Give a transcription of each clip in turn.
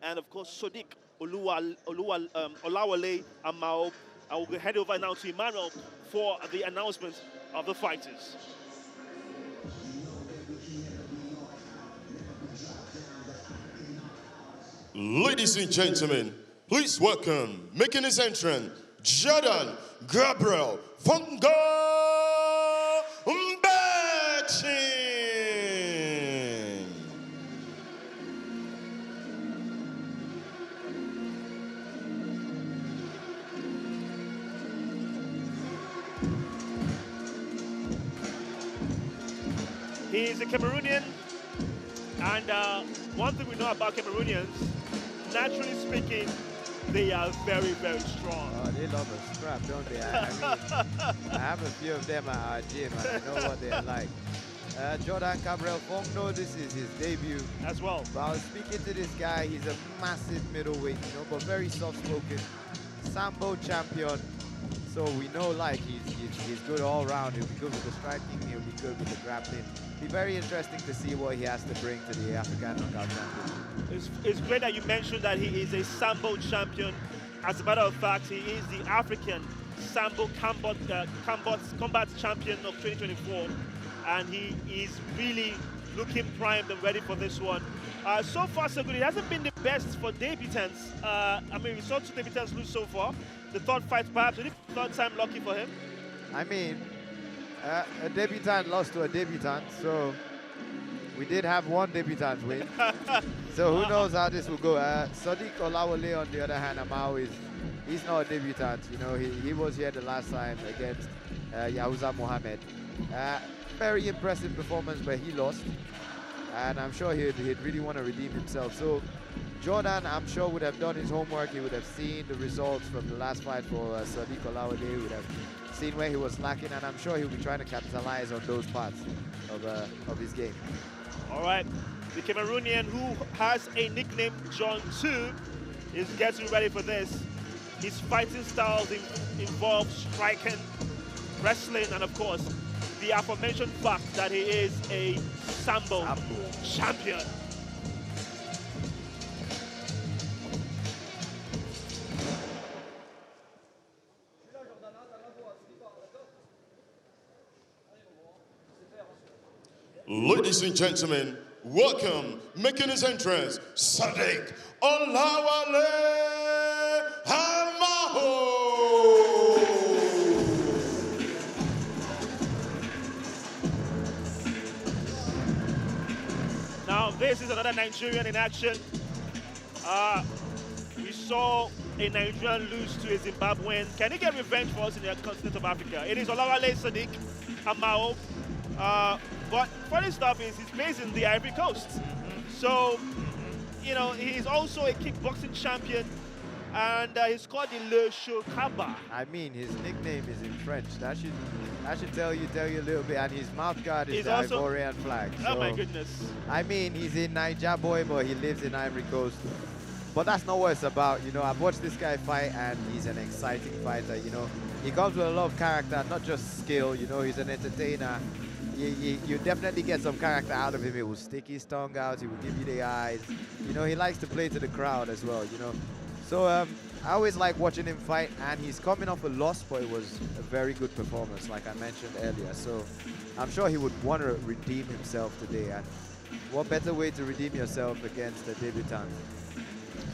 and of course Sodik Olawale Amao. I will head over now to Emmanuel for the announcement of the fighters. Ladies and gentlemen, please welcome, making his entrance, Jordan Cabrel Fongno. He is a Cameroonian, and one thing we know about Cameroonians, naturally speaking, they are very, very strong. Oh, they love a scrap, don't they? I mean, I have a few of them at our gym, and I know what they're like. Jordan Cabrel Fongno, this is his debut. As well. But I was speaking to this guy, he's a massive middleweight, you know, but very soft-spoken. Sambo champion. So we know, like, he's good all around. He'll be good with the striking, he'll be good with the grappling. Be very interesting to see what he has to bring to the African Knockout Championship. It's great that you mentioned that he is a Sambo champion. As a matter of fact, he is the African Sambo combat champion of 2024. And he is really looking primed and ready for this one. So far, so good. It hasn't been the best for debutants. I mean, we saw 2 debutants lose so far. The third fight, perhaps, the third time lucky for him. I mean, a debutant lost to a debutant, so we did have 1 debutant win. So who knows how this will go. Sodiq Olawale, on the other hand, Amao, he's not a debutant. You know, he was here the last time against Yahuza Mohammed. Very impressive performance, but he lost. And I'm sure he'd really want to redeem himself. So Jordan, I'm sure, would have done his homework. He would have seen the results from the last fight for Sodiq Olawale. He would have seen where he was lacking, and I'm sure he'll be trying to capitalize on those parts of his game. All right, the Cameroonian who has a nickname John 2 is getting ready for this. His fighting styles involve striking, wrestling, and of course, the aforementioned fact that he is a Sambo champion. Ladies and gentlemen, welcome, making his entrance, Sodiq Olawale Amao. Now, this is another Nigerian in action. We saw a Nigerian lose to a Zimbabwean. Can he get revenge for us in the continent of Africa? It is Olawale Sodiq Amao. But funny stuff is he's based in the Ivory Coast. So, you know, he's also a kickboxing champion, and he's called the Le Chocaba. I mean, his nickname is in French. That should tell you a little bit. And his mouth guard is the Ivorian flag. So, oh my goodness. I mean, he's in Niger boy, but he lives in Ivory Coast. But that's not what it's about. You know, I've watched this guy fight, and he's an exciting fighter. You know, he comes with a lot of character, not just skill. You know, he's an entertainer. You definitely get some character out of him. He will stick his tongue out. He will give you the eyes. You know, he likes to play to the crowd as well, you know. So I always like watching him fight, and he's coming off a loss, but it was a very good performance, like I mentioned earlier. So I'm sure he would want to redeem himself today. And what better way to redeem yourself against a debutant?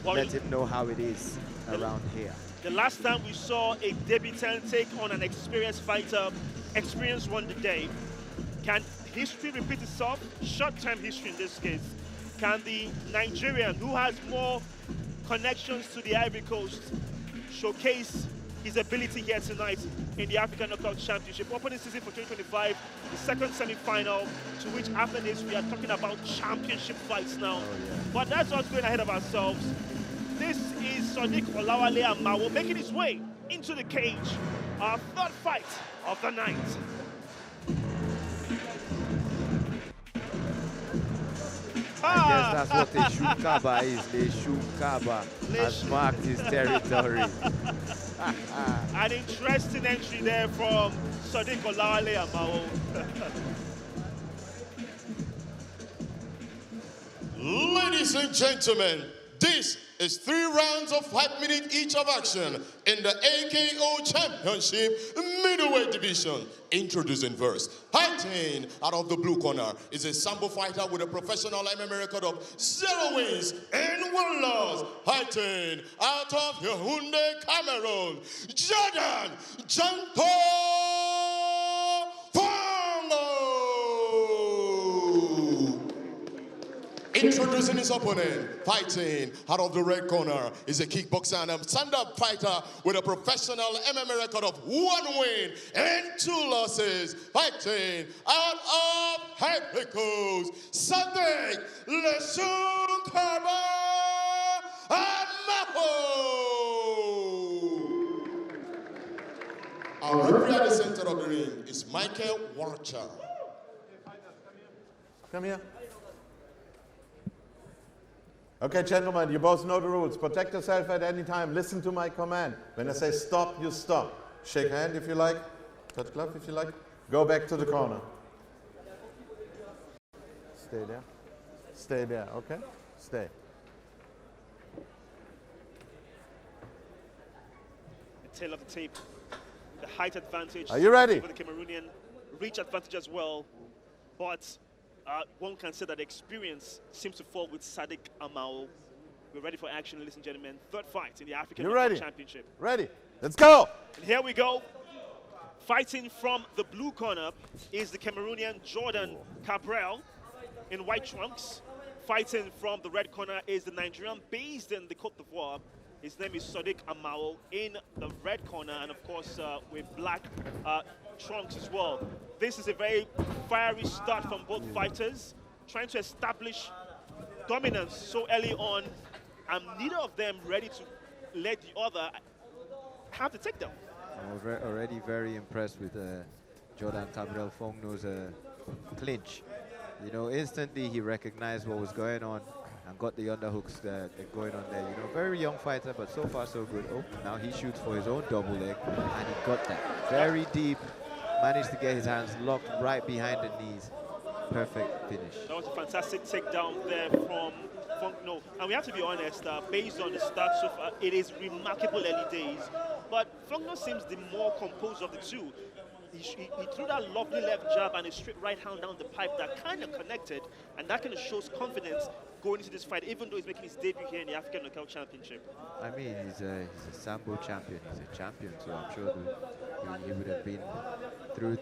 Well, let him know how it is around here. The last time we saw a debutant take on an experienced fighter, experience won the day. Can history repeat itself? Short-term history in this case. Can the Nigerian, who has more connections to the Ivory Coast, showcase his ability here tonight in the African Knockout Championship? Opening season for 2025, the second semi-final, to which after this we are talking about championship fights now. Oh, yeah. But that's what's going ahead of ourselves. This is Sodiq Olawale Amao making his way into the cage. Our third fight of the night. I guess that's what the Shukaba is. The Shukaba has marked his territory. An interesting entry there from Sodiq Olawale Amao. Ladies and gentlemen, This is 3 rounds of 5 minutes each of action in the AKO Championship Middleweight division. Introducing first, fighting out of the blue corner is a Sambo fighter with a professional MMA record of 0 wins and 1 loss. Fighting out of Yaoundé, Cameroon, Jordan Fongno. Introducing his opponent, fighting out of the red corner, is a kickboxer and a stand-up fighter with a professional MMA record of 1 win and 2 losses. Fighting out of Ivory Coast, Sodik Amao. Our referee at the center of the ring is Michael Warcher. Come here. Okay, gentlemen, you both know the rules. Protect yourself at any time. Listen to my command. When I say stop, you stop. Shake hand if you like. Touch glove if you like. Go back to the corner. Stay there. Stay there, okay? Stay. The tail of the tape, the height advantage. Are you ready? For the Cameroonian, reach advantage as well. But one can say that experience seems to fall with Sodiq Amao. We're ready for action, ladies and gentlemen. 3rd fight in the African Championship. Ready? Let's go! And here we go. Fighting from the blue corner is the Cameroonian Jordan Cabrel in white trunks. Fighting from the red corner is the Nigerian based in the Côte d'Ivoire. His name is Sodiq Amao in the red corner, and of course with black trunks as well. This is a very fiery start from both fighters, trying to establish dominance so early on, and neither of them ready to let the other have the takedown. I'm already very impressed with Jordan Cabrel Fongno's clinch. You know, instantly he recognized what was going on and got the underhooks going on there. You know, very young fighter, but so far so good. Oh, now he shoots for his own double leg, and he got that very deep. Managed to get his hands locked right behind the knees. Perfect finish. That was a fantastic takedown there from Fongno. And we have to be honest, based on the start so far, it is remarkable early days. But Fongno seems the more composed of the two. He threw that lovely left jab and a straight right hand down the pipe that kind of connected, and that kind of shows confidence going into this fight, even though he's making his debut here in the African Knockout Championship. I mean, he's a Sambo champion. He's a champion, so I'm sure he would have been through.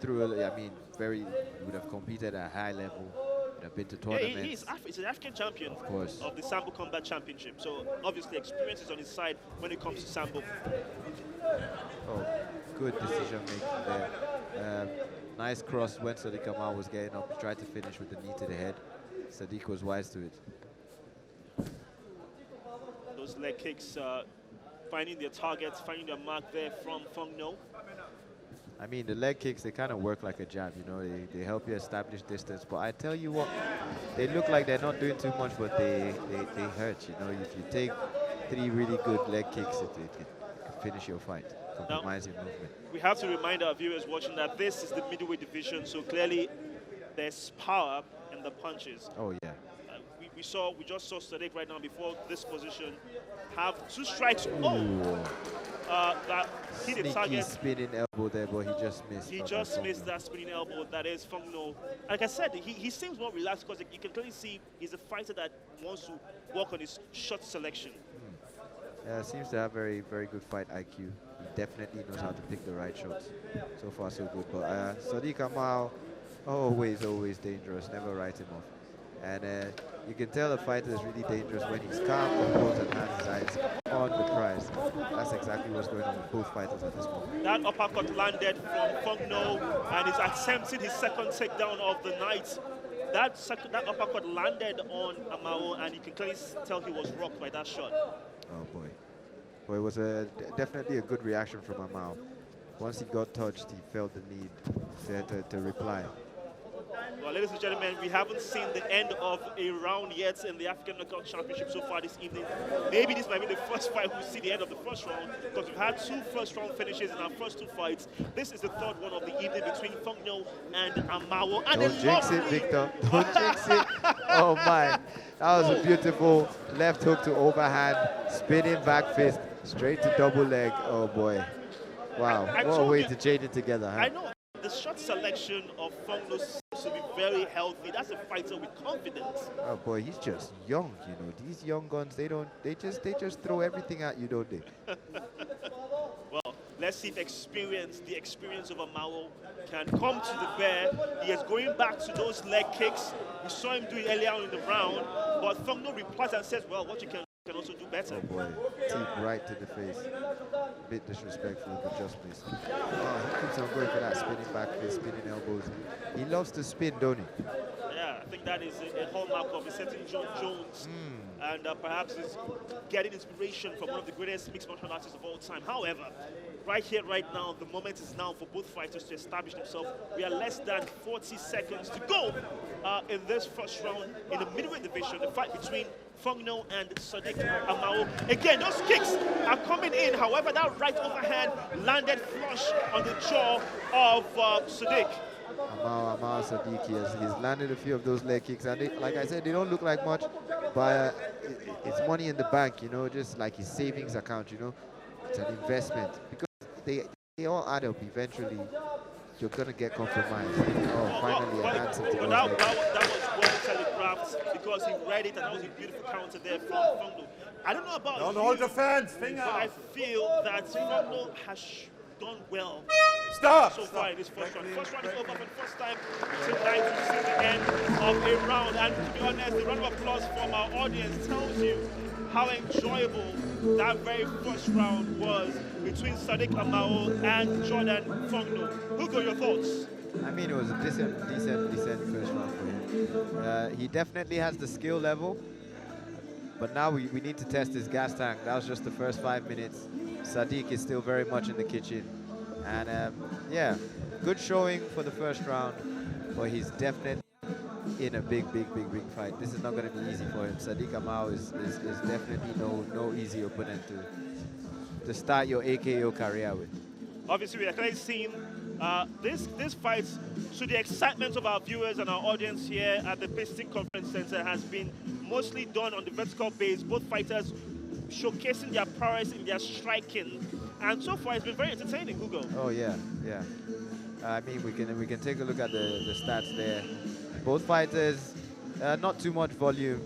I mean, he would have competed at a high level. Would have been to tournaments. Yeah, he's an African champion, of course, of the Sambo Combat Championship. So obviously, experience is on his side when it comes to Sambo. Oh, good decision making there. Nice cross when Sodiq Amao was getting up. He tried to finish with the knee to the head. Sodiq was wise to it. Those leg kicks, finding their targets, finding their mark there from Fongno. I mean, the leg kicks, they kind of work like a jab, you know, they help you establish distance. But I tell you what, they look like they're not doing too much, but they hurt, you know. If you take 3 really good leg kicks, it can finish your fight, compromise your movement. We have to remind our viewers watching that this is the middleweight division, so clearly there's power in the punches. Oh, yeah. We just saw Sodiq right now before this position have 2 strikes. That hit the target. Spinning elbow there, but he just missed. He just missed that spinning elbow. That is Fongno. Like I said, he seems more relaxed because you can clearly see he's a fighter that wants to work on his shot selection. Yeah, seems to have very, very good fight IQ. He definitely knows how to pick the right shots. So far, so good. But Sodiq Amao, always dangerous. Never write him off. And you can tell a fighter is really dangerous when he's calm, composed, and has his eyes on the prize. That's exactly what's going on with both fighters at this moment. That uppercut landed from Fongno, and he's attempting his 2nd takedown of the night. That uppercut landed on Amao, and you can clearly tell he was rocked by that shot. Oh boy. Well, it was definitely a good reaction from Amao. Once he got touched, he felt the need to reply. Well, ladies and gentlemen, we haven't seen the end of a round yet in the African Knockout Championship so far this evening. Maybe this might be the first fight we'll see the end of the first round, because we've had 2 first-round finishes in our first 2 fights. This is the 3rd one of the evening between Fongno and Amao. And don't jinx it, Victor. Don't jinx it. Oh, my. That was a beautiful left hook to overhand, spinning back fist, straight to double leg. Oh, boy. Wow. What a way to chain it together. Huh? I know. The shot selection of Fongno seems to be very healthy. That's a fighter with confidence. Oh boy, he's just young, you know. These young guns, they just throw everything at you, don't they? Well, let's see if the experience of Amao can come to the bear. He is going back to those leg kicks. We saw him do it earlier on in the round, but Fongno replies and says, well, what you can also do better. Oh boy, teeth right to the face. A bit disrespectful, but just missed. Oh, he keeps on going for that spinning back fist, spinning elbows. He loves to spin, don't he? Yeah, I think that is a hallmark of a certain John Jones. And perhaps is getting inspiration from one of the greatest mixed martial artists of all time. However, right here, right now, the moment is now for both fighters to establish themselves. We are less than 40 seconds to go in this first round in the middleweight division, the fight between Fongno and Sodiq Amao. Again, those kicks are coming in. However, that right overhand landed flush on the jaw of Sodiq. Amao Sodiq, he's landed a few of those leg kicks, and they, like I said, they don't look like much, but it's money in the bank, you know, just like his savings account, you know. It's an investment, because they all add up eventually. You're gonna get compromised. Oh, finally an answer to those that was well telegraphed, because he read it, and that was a beautiful counter there from Fongno. I don't know about Don't hold the fence, finger. but I feel that Fongno has done well so far in this first round. The first round is over for the first time tonight. We see the end of a round, and to be honest, the round of applause from our audience tells you how enjoyable that very first round was between Sodiq Amao and Jordan Fongno. Hugo, your thoughts? I mean, it was a decent first round for him. He definitely has the skill level, but now we need to test his gas tank. That was just the first 5 minutes. Sodiq is still very much in the kitchen. And yeah, good showing for the first round, but he's definitely in a big fight. This is not going to be easy for him. Sodiq Amao is definitely no easy opponent to start your AKO career with. Obviously, we are clearly seeing this fight, to the excitement of our viewers and our audience here at the Pistis Conference Center, has been mostly done on the vertical base. Both fighters showcasing their prowess in their striking, and so far it's been very entertaining, Hugo. Oh yeah. I mean, we can take a look at the stats there. Both fighters, not too much volume.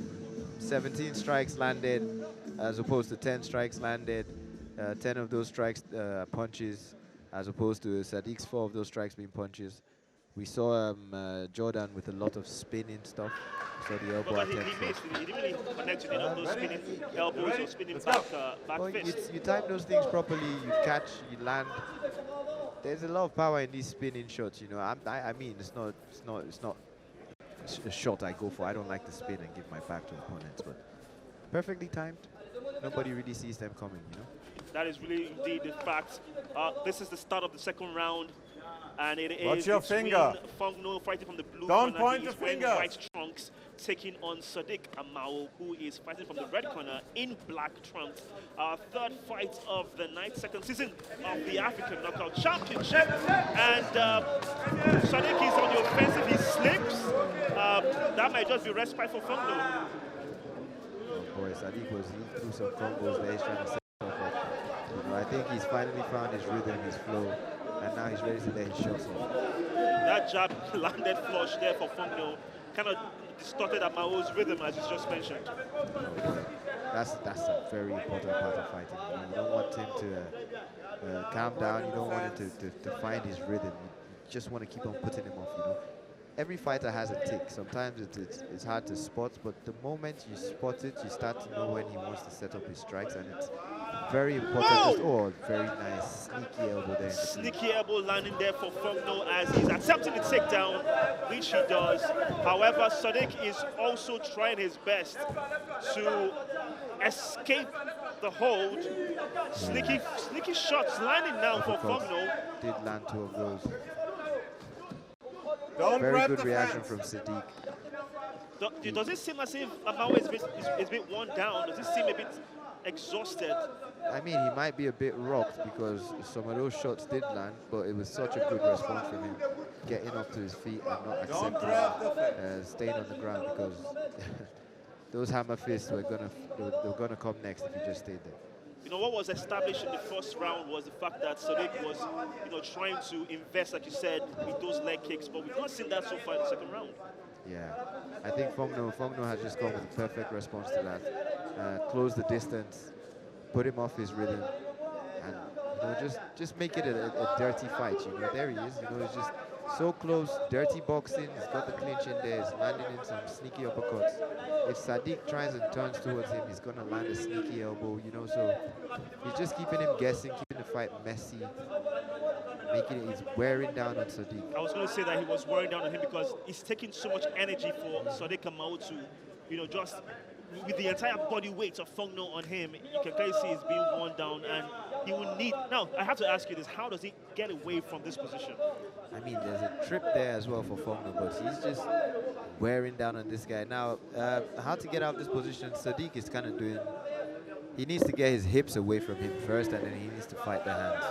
17 strikes landed, as opposed to 10 strikes landed. 10 of those strikes punches, as opposed to Sadiq's 4 of those strikes being punches. We saw Jordan with a lot of spinning stuff. So the elbow attempt. He didn't really connect with any of those spinning elbows or spinning back fists. You time those things properly, you catch, you land. There's a lot of power in these spinning shots, you know. I mean, it's not a shot I go for. I don't like to spin and give my back to opponents, but perfectly timed. Nobody really sees them coming, you know. That is really indeed the fact. This is the start of the second round, and it is Watch your finger. Fongno fighting from the blue Don't corner. point He is the wearing finger. white trunks, taking on Sodiq Amao, who is fighting from the red corner in black trunks. Our third fight of the night, second season of the African Knockout Championship, and Sodiq is on the offensive. He slips. That might just be respite for Fongno. Oh boy, Sadiq he threw some combos there. He's trying to set himself up. You know, I think he's finally found his rhythm, his flow, and now he's ready to let his shots off. That jab landed flush there for Fongno, kind of distorted Amao's rhythm, as you just mentioned. That's a very important part of fighting. You don't want him to calm down. You don't want him to find his rhythm. You just want to keep on putting him off, you know. Every fighter has a tick. Sometimes it's hard to spot, but the moment you spot it, you start to know when he wants to set up his strikes, and it's very important. Very nice. Sneaky elbow there. Sneaky elbow landing there for Fongno as he's attempting the takedown, which he does. However, Sodiq is also trying his best to escape the hold. Sneaky shots landing now for Fongno. Did land 2 of those. Very good reaction from Sodiq. Does it seem as if Amao is a bit worn down? Does it seem a bit exhausted? I mean, he might be a bit rocked because some of those shots did land, but it was such a good response from him, getting up to his feet and not accepting staying on the ground, because those hammer fists were gonna come next if he just stayed there. You know, what was established in the first round was the fact that Sodik was, trying to invest, like you said, with those leg kicks, but we've not seen that so far in the second round. Yeah, I think Fongno has just gone with the perfect response to that. Close the distance, put him off his rhythm, and just make it a dirty fight. There he is. He's just so close, dirty boxing. He's got the clinch in there. He's landing in some sneaky uppercuts. If Sodiq tries and turns towards him, he's gonna land a sneaky elbow. So he's just keeping him guessing, keeping the fight messy, making it. He's wearing down on Sodiq. I was going to say that he was wearing down on him because it's taking so much energy for Sodiq Amao to, just with the entire body weight of Fongno on him, you can clearly see he's being worn down, and he will need. Now, I have to ask you this: how does he get away from this position? I mean, there's a trip there as well for Fongno, but he's just wearing down on this guy. Now, how to get out of this position? Sodiq is kind of doing. He needs to get his hips away from him first, and then he needs to fight the hands.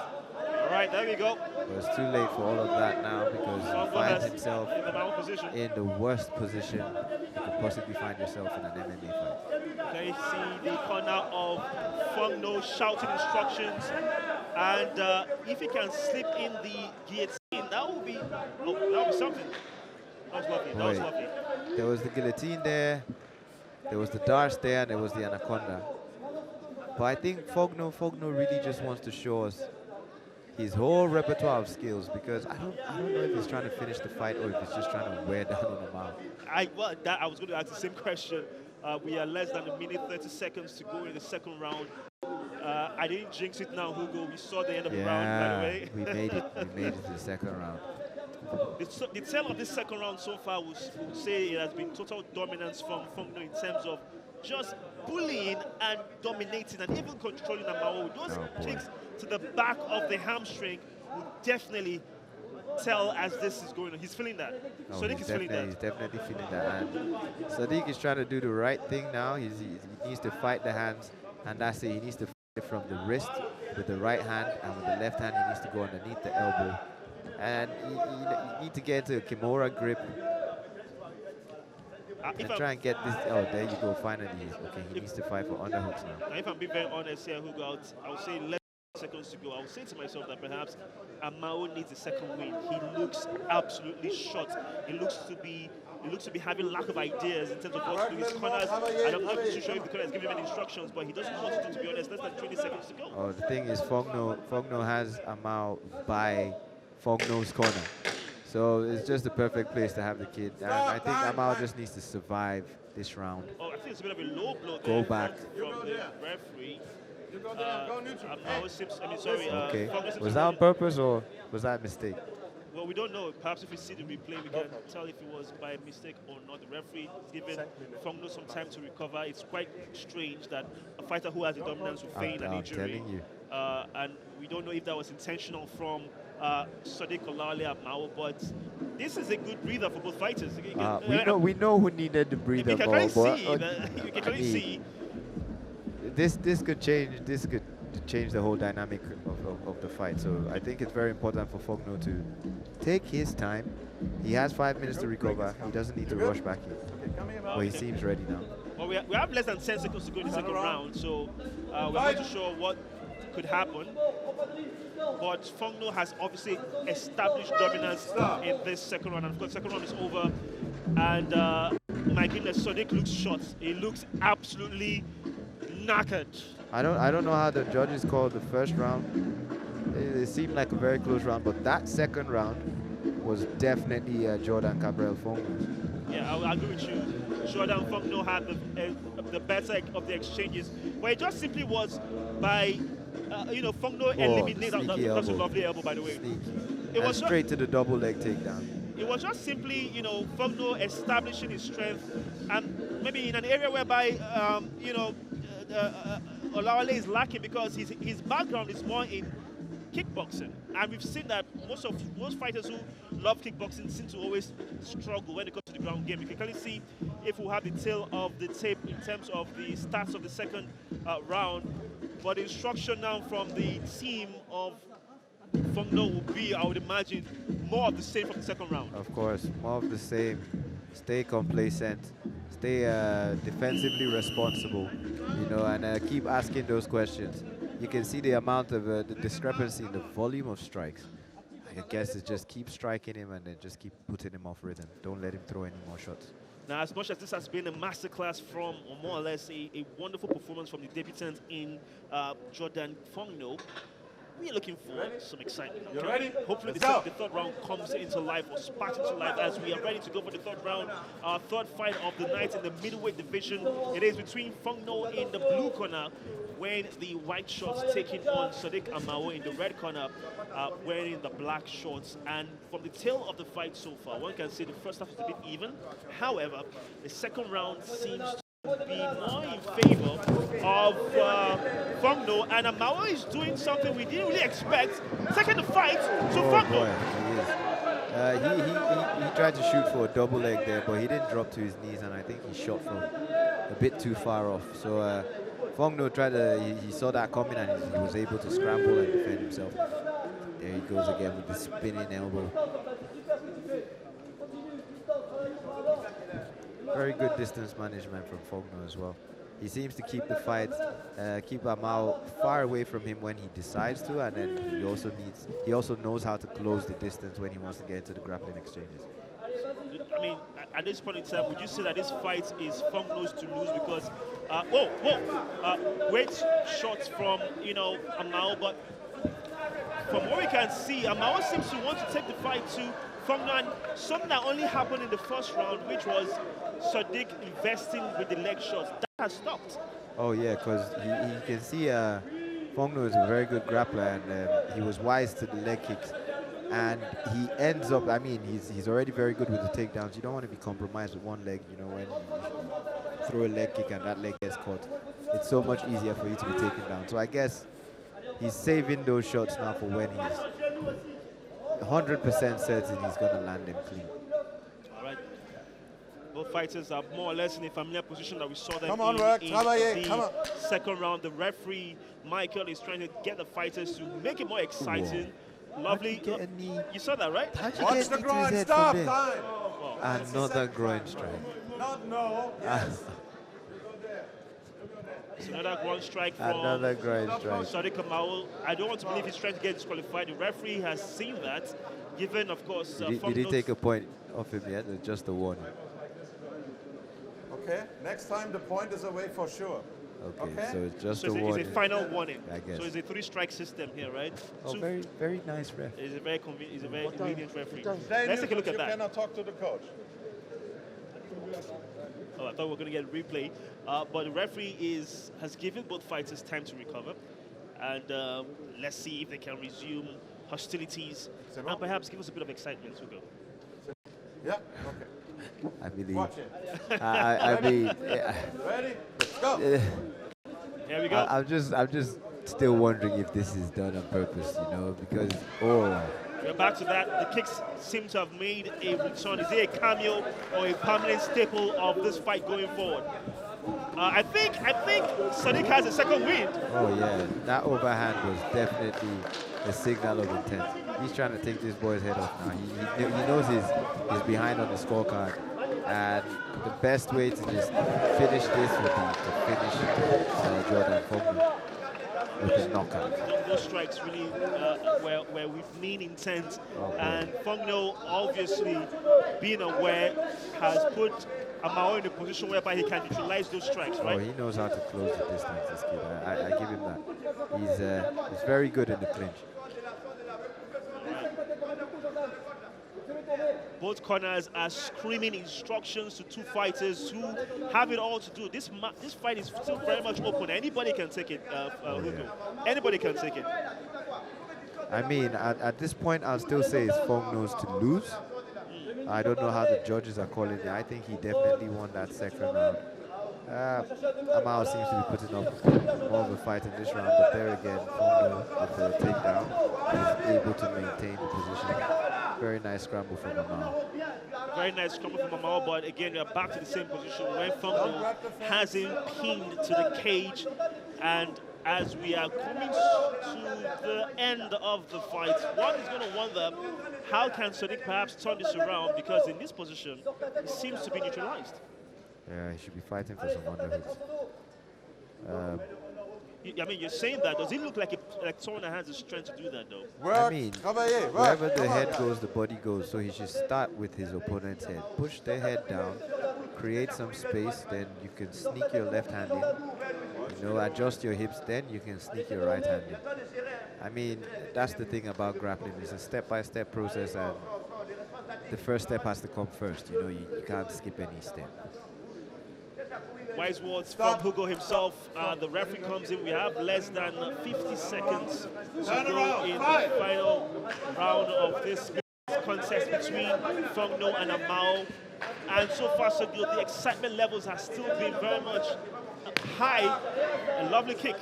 All right, there we go. But it's too late for all of that now, because he finds himself in the worst position you could possibly find yourself in an MMA fight. They see the corner of Fongno shouting instructions, and if he can slip in the guillotine, that would be something. That was lovely. That was lovely. There was the guillotine there, there was the darts there, and there was the anaconda. But I think Fongno really just wants to show us his whole repertoire of skills, because I don't know if he's trying to finish the fight or if he's just trying to wear down on Amao. I was going to ask the same question. We are less than a minute, 30 seconds to go in the second round. I didn't jinx it now, Hugo. We saw the end of the round, by the way. we made it to the second round. The tale of this second round so far would say it has been total dominance from Fongno in terms of just bullying and dominating and even controlling Amao. Those kicks to the back of the hamstring will definitely tell as this is going on. He's feeling that. Sodiq is feeling that. He's definitely feeling that. And Sodiq is trying to do the right thing now. He needs to fight the hands, and that's it. He needs to fight from the wrist with the right hand, and with the left hand he needs to go underneath the elbow. And you need to get into a Kimura grip and try and get this. Oh, there you go. Finally, okay. He needs to fight for underhooks now. If I'm being very honest here, Hugo, I would say less seconds to go. I would say to myself that perhaps Amao needs a second win. He looks absolutely shot. He looks to be having lack of ideas in terms of what to do. His corners, I'm not too sure if the corner is giving him any instructions, but he doesn't know what to do, to be honest. Less than 20 seconds to go. Oh, the thing is, Fongno has Amao by Fongno's corner. So it's just the perfect place to have the kid. And I think Amao just needs to survive this round. Oh, I think it's a bit of a low blow there. Go back. From the referee. Okay. Was that on purpose or was that a mistake? Well, we don't know. Perhaps if we see the replay, we can tell if it was by mistake or not. The referee is giving Fongno some time to recover. It's quite strange that a fighter who has a dominance will feign an injury. I'm telling you. And we don't know if that was intentional from Sodiq Amao, but this is a good breather for both fighters. We know who needed the breather. You can clearly see. This could change the whole dynamic of the fight. So I think it's very important for Fongno to take his time. He has 5 minutes to recover. He doesn't need to rush back in. But he seems ready now. Well, we have less than 10 seconds to go in the second round, so we're not too sure what could happen. But Fongno has obviously established dominance in this second round. And of course, the second round is over. And my goodness, Sodiq looks shot. He looks absolutely knackered. I don't know how the judges called the first round. It seemed like a very close round, but that second round was definitely Jordan Cabrel Fongno. Yeah, I agree with you. Jordan Fongno had the better of the exchanges, but it just simply was by Fongno eliminated. That's a lovely elbow, by the way. It was straight to the double leg takedown. It was just simply, Fongno establishing his strength, and maybe in an area whereby, Olawale is lacking, because his background is more in kickboxing. And we've seen that most fighters who love kickboxing seem to always struggle when it comes to the ground game. You can clearly see if we have the tail of the tape in terms of the stats of the second round. But the instruction now from the team of Fongno will be, I would imagine, more of the same from the second round. Of course, more of the same. Stay complacent. Stay defensively responsible, you know, and keep asking those questions. You can see the amount of the discrepancy in the volume of strikes. I guess it's just keep striking him and then just keep putting him off rhythm. Don't let him throw any more shots. Now, as much as this has been a masterclass from, or more or less, a wonderful performance from the debutant in Jordan Fongno, we're looking for some excitement. You ready? Hopefully the third round comes into life or sparks into life as we are ready to go for the third round. Our third fight of the night in the middleweight division. It is between Fongno in the blue corner, wearing the white shorts, taking on Sodiq Amao in the red corner, wearing the black shorts. And from the tail of the fight so far, one can see the first half is a bit even. However, the second round seems to be more in favor of Fongno, and Amao is doing something we didn't really expect, taking the fight to Fongno. He tried to shoot for a double leg there, but he didn't drop to his knees, and I think he shot from a bit too far off. So Fongno tried to, he saw that coming, and he was able to scramble and defend himself. There he goes again with the spinning elbow. Very good distance management from Fongno as well. He seems to keep the fight, keep Amao far away from him when he decides to, and then he also knows how to close the distance when he wants to get into the grappling exchanges. I mean, at this point in time, would you say that this fight is Fongno's to lose because, great shots from, you know, Amao, but from what we can see, Amao seems to want to take the fight to Fongno, and something that only happened in the first round, which was Sodik investing with the leg shots. That has stopped. Oh yeah, because he can see Fongno is a very good grappler, and he was wise to the leg kicks. And he ends up, I mean, he's already very good with the takedowns. You don't want to be compromised with one leg, you know, when you throw a leg kick and that leg gets caught. It's so much easier for you to be taken down. So I guess he's saving those shots now for when he's 100% certain he's going to land them clean. All right. Both fighters are more or less in a familiar position that we saw them Come on, in the second round. The referee, Michael, is trying to get the fighters to make it more exciting. Whoa. Lovely. You saw that, right? Watch the groin, stop, time. Wow. Another groin strike. Not no. Yes. It's another groin strike from Another groin strike. Sodiq Amao. I don't want to believe he's trying to get disqualified. The referee has seen that, given, of course, Did he take a point off him yet? Or just a warning? Okay, next time the point is away for sure. Okay, so it's just so a warning. it's a final warning. I guess. So it's a 3-strike system here, right? Oh, very, very nice ref. It's a very convenient, it's a very convenient referee. Daniel, Let's take a look at you that. cannot talk to the coach. Oh, I thought we were going to get a replay. But the referee has given both fighters time to recover. And let's see if they can resume hostilities and perhaps give us a bit of excitement to go. Yeah, okay. I believe. Watch it. I mean, Ready? Let's go. Here we go. I'm just still wondering if this is done on purpose, you know, because We're back to that. The kicks seem to have made a return. Is it a cameo or a permanent staple of this fight going forward? I think Sodiq has a second win. Oh yeah, that overhand was definitely a signal of intent. He's trying to take this boy's head off now. He knows he's behind on the scorecard, and the best way to just finish this would be to finish Jordan Fongno with his knockout. Those strikes really were with mean intent, and Fongno, obviously being aware, has put Amao in a position whereby he can utilize those strikes, right? Oh, he knows how to close the distance, this kid. I give him that. He's very good in the clinch. Both corners are screaming instructions to two fighters who have it all to do. This fight is still very much open. Anybody can take it, Hugo. Anybody can take it. I mean, at this point, I'll still say it's Fongno's to lose. I don't know how the judges are calling it. I think he definitely won that second round. Amao seems to be putting up more of a fight in this round, but there again, Fongno with the takedown is able to maintain the position. Very nice scramble from Amao. Very nice scramble from Amao, but again, we're back to the same position when Fongno has him pinned to the cage. And as we are coming to the end of the fight, one is going to wonder, how can Sodik perhaps turn this around? Because in this position, he seems to be neutralized. Yeah, he should be fighting for some underhooks. I mean, you're saying that. Does it look like someone that has the strength to do that, though? I mean, wherever the head goes, the body goes. So he should start with his opponent's head. Push their head down, create some space, then you can sneak your left hand in. You know, adjust your hips, then you can sneak your right hand in. I mean, that's the thing about grappling. It's a step-by-step process, and the first step has to come first. You know, you can't skip any step. Wise words from Hugo himself. The referee comes in. We have less than 50 seconds to go in the final round of this contest between Fongno and Amao. And so far, so good. The excitement levels have still been very much high. A lovely kick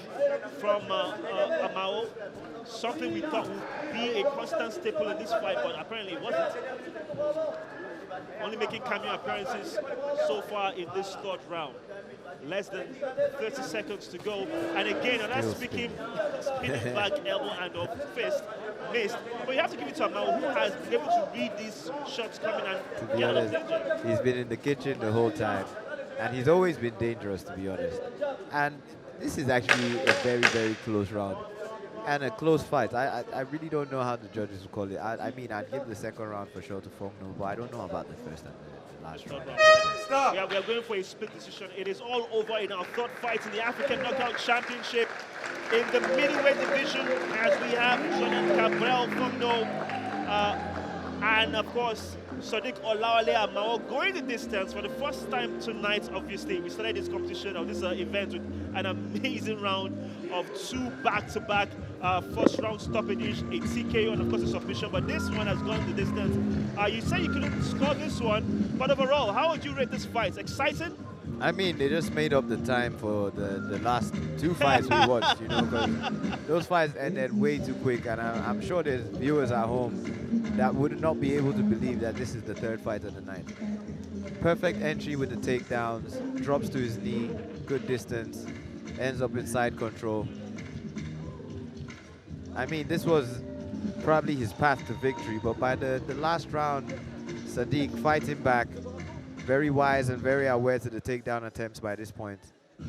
from Amao. Something we thought would be a constant staple in this fight, but apparently it wasn't. Only making cameo appearances so far in this third round. Less than 30 seconds to go. And again, another spinning back elbow and off fist missed. But you have to give it to Amao, who has been able to read these shots coming and to be honest, he's been in the kitchen the whole time. And he's always been dangerous, to be honest. And this is actually a very, very close round. And a close fight. I really don't know how the judges will call it. I mean, I'd give the second round for sure to Fongno, but I don't know about the first and the last round. Stop. Yeah, we are going for a split decision. It is all over in our third fight in the African Knockout Championship in the middleweight division, as we have Cabrel Fongno and of course Sodiq Amao going the distance for the first time tonight. Obviously, we started this competition or this event with an amazing round of two back-to-back first round stoppages, a TKO, and of course a submission. But this one has gone the distance. You say you couldn't score this one, but overall, how would you rate this fight? Exciting? I mean, they just made up the time for the last two fights we watched, you know, because those fights ended way too quick, and I'm sure there's viewers at home that would not be able to believe that this is the third fight of the night. Perfect entry with the takedowns, drops to his knee, good distance, ends up in side control. I mean, this was probably his path to victory, but by the last round, Sodiq fighting back, very wise and very aware to the takedown attempts by this point.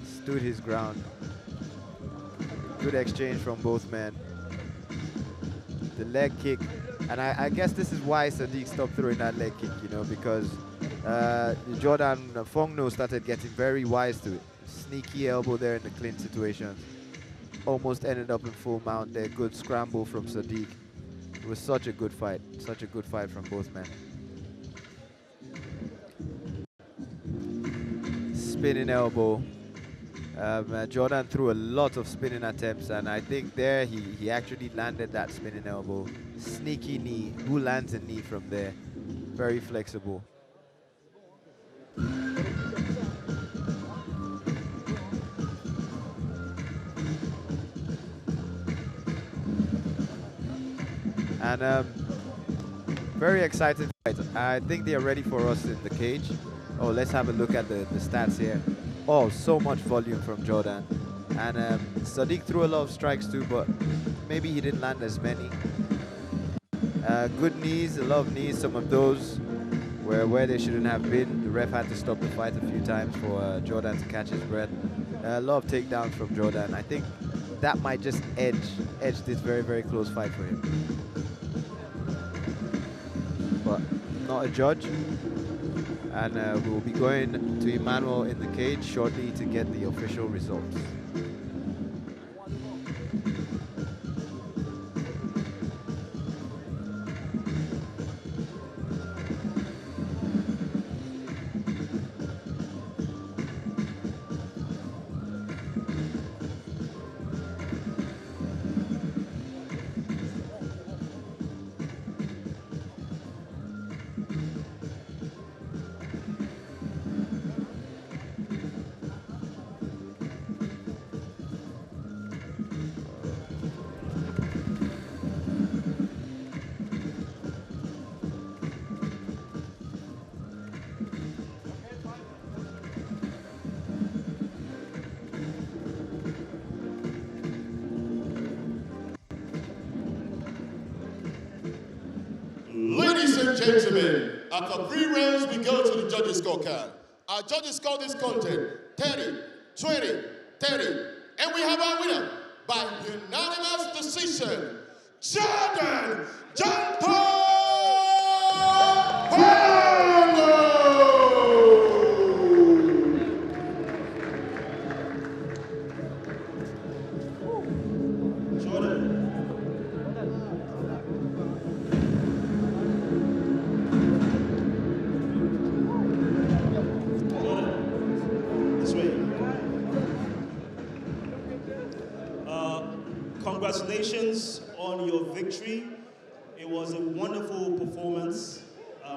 Stood his ground. Good exchange from both men. The leg kick. And I guess this is why Sodiq stopped throwing that leg kick, you know, because Jordan Fongno started getting very wise to it. Sneaky elbow there in the clean situation. Almost ended up in full mount there. Good scramble from Sodiq. It was such a good fight. Such a good fight from both men. Spinning elbow. Jordan threw a lot of spinning attempts, and I think there he actually landed that spinning elbow. Sneaky knee. Who lands a knee from there? Very flexible. And very exciting fight. I think they are ready for us in the cage. Oh, let's have a look at the stats here. Oh, so much volume from Jordan. And Sodiq threw a lot of strikes too, but maybe he didn't land as many. Good knees, a lot of knees. Some of those were where they shouldn't have been. The ref had to stop the fight a few times for Jordan to catch his breath. A lot of takedowns from Jordan. I think that might just edge this very, very close fight for him. But not a judge. And we'll be going to Emmanuel in the cage shortly to get the official results. gentlemen, after 3 rounds, we go to the judges' scorecard. Our judges call this contest 30, 20, 30. And we have our winner by unanimous decision, Jordan Fongno! Congratulations on your victory. It was a wonderful performance.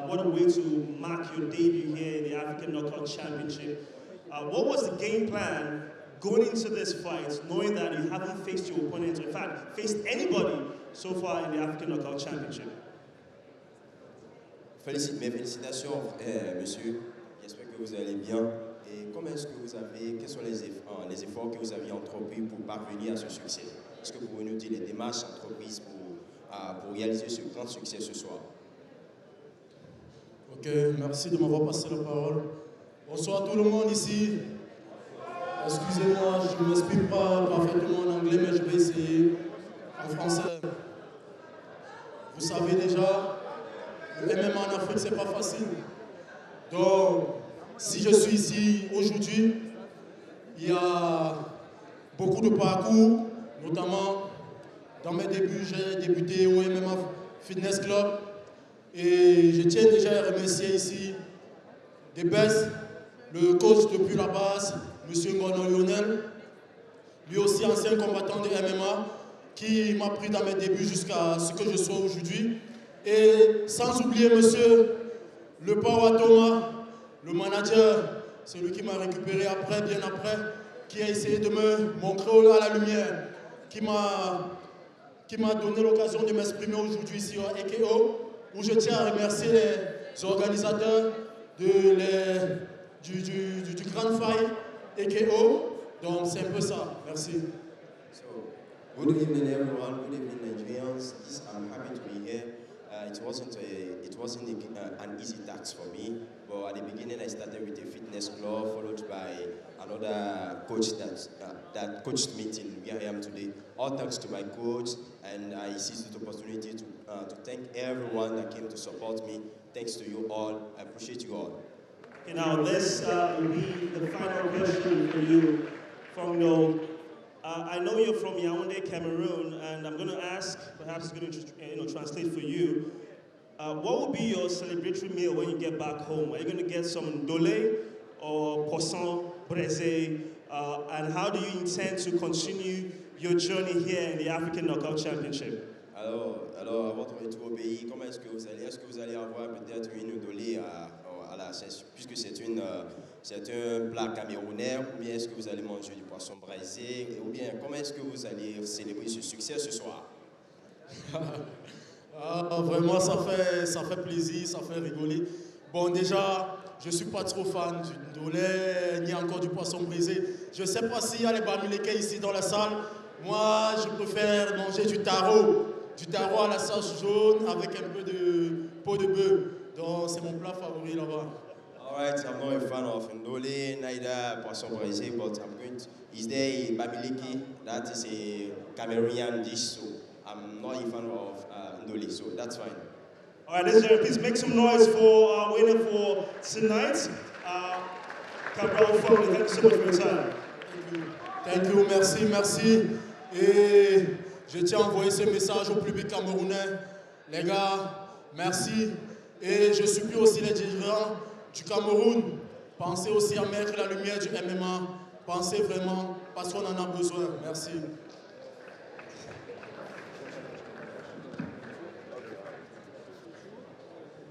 What a way to mark your debut here in the African Knockout Championship. What was the game plan going into this fight, knowing that you haven't faced your opponent, in fact, faced anybody so far in the African Knockout Championship? Mes félicitations, monsieur. J'espère que vous allez bien. Et comment est-ce que vous avez, quels sont les efforts que vous aviez entrepris pour parvenir à ce succès? Est-ce que vous pouvez nous dire les démarches entreprises pour réaliser ce grand succès ce soir? Ok, merci de m'avoir passé la parole. Bonsoir tout le monde ici. Excusez-moi, je ne m'exprime pas parfaitement en anglais, mais je vais essayer en français. Vous savez déjà, le MMA en Afrique, c'est pas facile. Donc, si je suis ici aujourd'hui, il y a beaucoup de parcours, notamment dans mes débuts, j'ai débuté au MMA Fitness Club et je tiens déjà à remercier ici des best, le coach depuis la base, M. Ngono Lionel, lui aussi ancien combattant de MMA, qui m'a pris dans mes débuts jusqu'à ce que je sois aujourd'hui. Et sans oublier monsieur le Power Thomas, le manager, celui qui m'a récupéré après, bien après, qui a essayé de me montrer à la lumière, qui m'a donné l'occasion de m'exprimer aujourd'hui ici au AKO, où je tiens à remercier les organisateurs du Grand Fight AKO. Donc c'est un peu ça. Merci. So, good evening everyone, good evening Nigerians. I'm happy to be here. It wasn't an easy task for me, but at the beginning I started with a fitness club, followed by another coach that coached me till where I am today. All thanks to my coach, and I seized the opportunity to thank everyone that came to support me. Thanks to you all. I appreciate you all. Okay, now this will be the final question for you, Fongno. I know you're from Yaoundé, Cameroon, and I'm going to ask, perhaps it's going to translate for you. What will be your celebratory meal when you get back home? Are you going to get some ndolé or poisson braisé? And how do you intend to continue your journey here in the African Knockout Championship? Alors, avant de retour au pays, comment est-ce que vous allez avoir peut-être une ndolé puisque c'est un plat camerounais, ou bien est-ce que vous allez manger du poisson braisé, ou bien comment est-ce que vous allez célébrer ce succès ce soir? Vraiment, ça fait plaisir, ça fait rigoler. Bon, déjà, je ne suis pas trop fan du ndolé, ni encore du poisson braisé. Je ne sais pas s'il y a les bamileke ici dans la salle. Moi, je préfère manger du taro à la sauce jaune avec un peu de peau de bœuf. Donc, c'est mon plat favori là-bas. Alright, I'm not a fan of ndolé, neither poisson braisé, but is there a bamileke? That is a Cameroonian dish, so I'm not a fan of ndolé, so that's fine. All right, ladies and gentlemen, please make some noise for our winner for tonight, Cabrel Fongno. Thank you so much for your time. Thank you, merci. Et je tiens à envoyer ce message au public camerounais. Les gars, merci. Et je supplie aussi les dirigeants du Cameroun. Pensez aussi à mettre la lumière du MMA. Pensez vraiment, parce qu'on en a besoin. Merci.